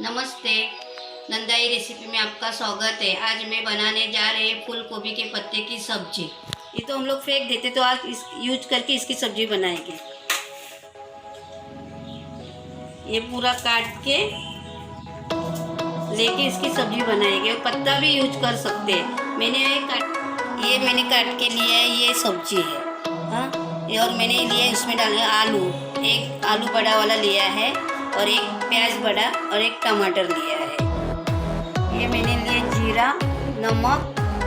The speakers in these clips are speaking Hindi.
नमस्ते, नंदाई रेसिपी में आपका स्वागत है। आज मैं बनाने जा रहे हैं फूल गोभी के पत्ते की सब्जी। ये तो हम लोग फेंक देते, तो आज इस यूज करके इसकी सब्जी बनाएंगे। ये पूरा काट के लेके इसकी सब्जी बनाएंगे। पत्ता भी यूज कर सकते हैं। मैंने काट के लिया है, ये सब्जी है। हाँ, ये और मैंने लिया है, इसमें डालना आलू, एक आलू बड़ा वाला लिया है और एक प्याज बड़ा और एक टमाटर लिया है। ये मैंने लिया जीरा, नमक,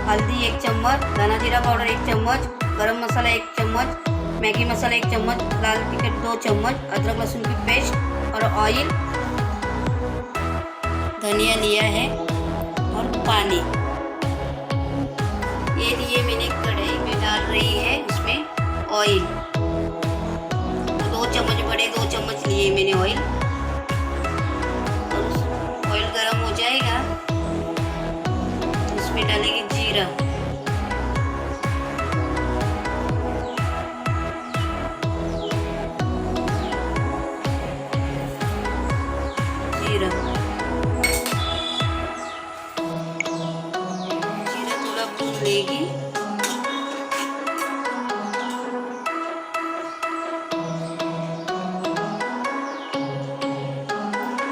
हल्दी 1 चम्मच, धना जीरा पाउडर 1 चम्मच, गरम मसाला 1 चम्मच, मैगी मसाला 1 चम्मच, लाल टिकट 2 चम्मच, अदरक लहसुन की पेस्ट और ऑयल, धनिया लिया है और पानी। ये लिए मैंने कढ़ाई में डाल रही है, उसमें ऑयल 2 चम्मच, बड़े 2 चम्मच लिए मैंने ऑयल। ऑयल गरम हो जाएगा तो इसमें डालेंगे जीरा, जीरा थोड़ा भून लेगी।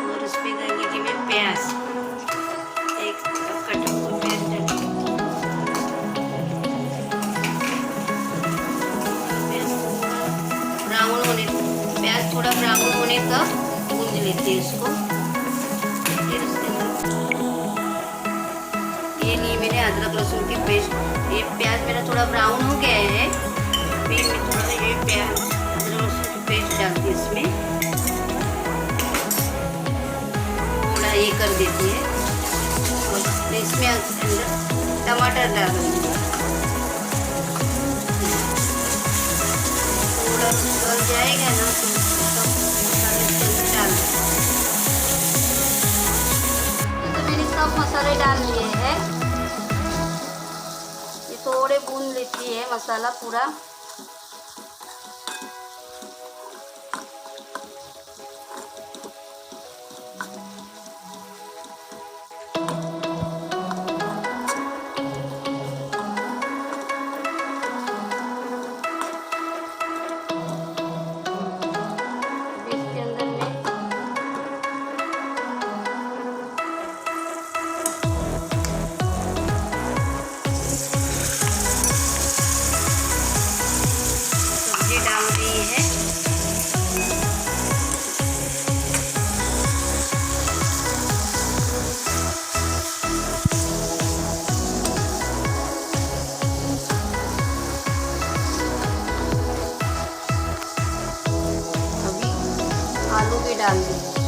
और इसमें डालेंगे मैं प्याज, एक कटा हुआ प्याज डालेंगे। प्याज थोड़ा ब्राउन होने तक भून लेते हैं इसको। फिर ये लिए मैंने अदरक लहसुन की पेस्ट। ये प्याज मेरा थोड़ा ब्राउन हो गया है, फिर मैं थोड़ा सा ये प्याज अदरक लहसुन की पेस्ट डालती है इसमें, थोड़ा ये कर देती है। और इसमें अंदर टमाटर डाल दूँगी, थोड़ा गल जाएगा ना तो मसाले इसके अंदर डाल देंगे। तो मैंने सब मसाले डाल लिए हैं। ये थोड़े भून लेती है मसाला पूरा। इसके अंदर में सब्जी डाल रही है। अभी आलू भी डाल देंगे।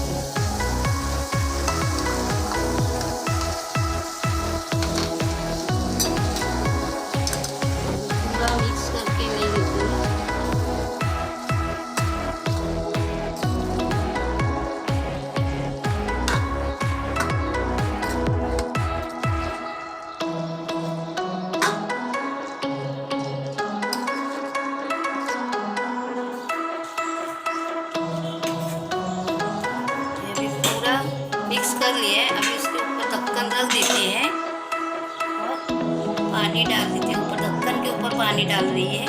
पूरा मिक्स करके ले लेते हैं। अभी पूरा मिक्स कर लिया है। अभी इसके ऊपर ढक्कन रख देते हैं और पानी डाल देते हैं। ऊपर ढक्कन के ऊपर पानी डाल रही है।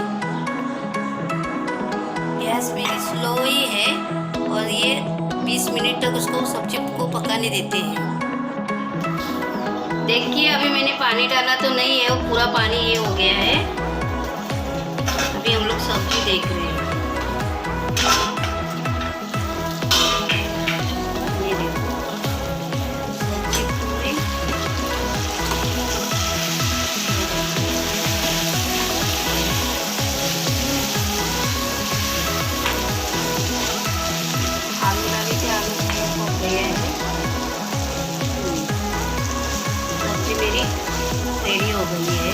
गैस मेरी स्लो ही है और ये 20 मिनट तक उसको सब्जी को पकाने देते हैं। देखिए, अभी मैंने पानी डाला तो नहीं है, वो पूरा पानी ये हो गया है। अभी हम लोग सब्जी देख रहे हैं। ये देखो, सब्जी पूरी आलू डाली थी, आलू हो गया है। सब्जी मेरी रेडी हो गई है।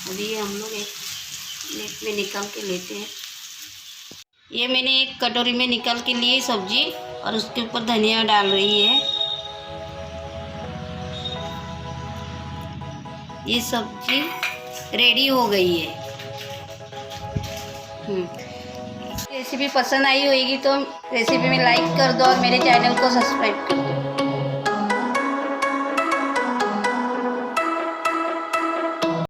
अभी ये हम लोग एक प्लेट में निकाल के लेते हैं। ये मैंने एक कटोरी में निकाल के लिए सब्जी और उसके ऊपर धनिया डाल रही है। ये सब्जी रेडी हो गई है। रेसिपी पसंद आई होगी तो रेसिपी में लाइक कर दो और मेरे चैनल को सब्सक्राइब कर दो।